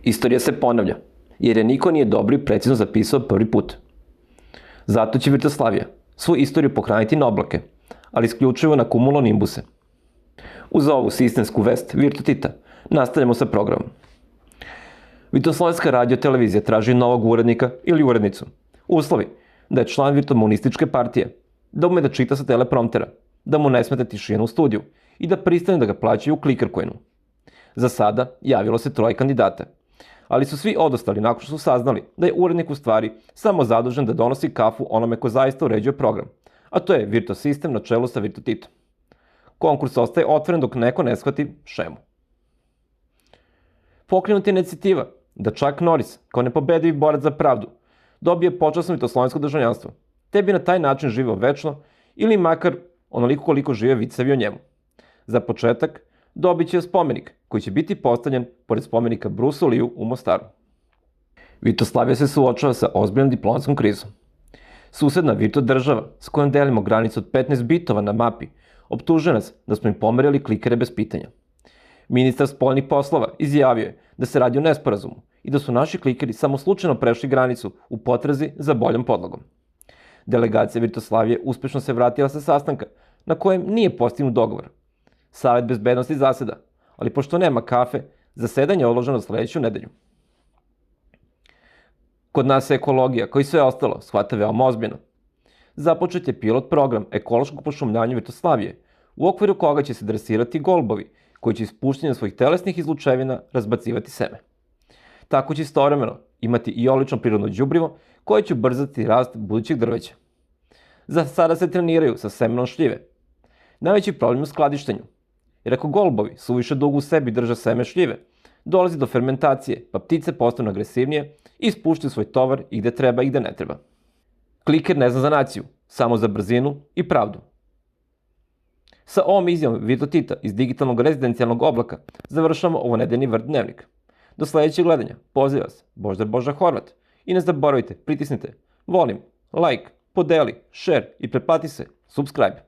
Istorija se ponavlja, jer je niko nije dobro i precizno zapisao prvi put. Zato će Virtoslavija svu istoriju pohraniti na oblake, ali isključivo na cumulonimbuse. Uz ovu sistemsku vest Virtotita nastavljamo sa programom. Virtoslavijska radio-televizija traži novog urednika ili urednicu. Uslovi da je član virtuomonističke partije, da ume da čita sa telepromptera, da mu ne smeta tišina u studiju i da pristane da ga plaćaju u Clicker-Coinu. Za sada javilo se 3 kandidata, ali su svi odostali nakon što su saznali da je urednik u stvari samo zadužen da donosi kafu onome ko zaista uređuje program, a to je Virtosistem na čelu sa Virtotitom. Konkurs ostaje otvoren dok neko ne shvati šemu. Pokrenuta je inicijativa da Chuck Norris, kao nepobedivi borac za pravdu, dobije počasno vitoslovensko državljanstvo, te bi na taj način živeo večno ili makar onoliko koliko žive vicevi o njemu. Za početak, dobit će spomenik koji će biti postavljen pored spomenika Bruce Lee u Mostaru. Vitoslavija se suočava sa ozbiljnom diplomatskom krizom. Susedna Virto država, s kojom delimo granicu od 15 bitova na mapi, optužuje nas da smo im pomerili klikere bez pitanja. Ministar spoljnih poslova izjavio je da se radi o nesporazumu i da su naši klikeri samo slučajno prešli granicu u potrazi za boljom podlogom. Delegacija Virtoslavije uspešno se vratila sa sastanka na kojem nije postignut dogovor. Savet bezbednosti zaseda, ali pošto nema kafe, zasedanje je odloženo sledeću nedelju. Kod nas se ekologija, kao i sve ostalo, shvata veoma ozbiljno. Započet je pilot program ekološkog pošumljanja Virtoslavije, u okviru koga će se dresirati golbovi, koji će ispuštenjem svojih telesnih izlučevina razbacivati seme. Tako će istovremeno imati i odlično prirodno đubrivo koje će ubrzati rast budućeg drveća. Za sada se treniraju sa semenom šljive. Najveći problem je u skladištenju, jer ako golbovi suviše dugo u sebi drže seme šljive, dolazi do fermentacije, pa ptice postanu agresivnije i ispuštaju svoj tovar i gde treba i gde ne treba. Kliker ne zna za naciju, samo za brzinu i pravdu. Sa ovom izjavom Virtotita iz digitalnog rezidencijalnog oblaka završamo ovo nedeljni Vrt dnevnik. Do sledećeg gledanja, poziva vas Boždar Boža Horvat i ne zaboravite, pritisnite volim, like, podeli, share i pretplati se, subscribe.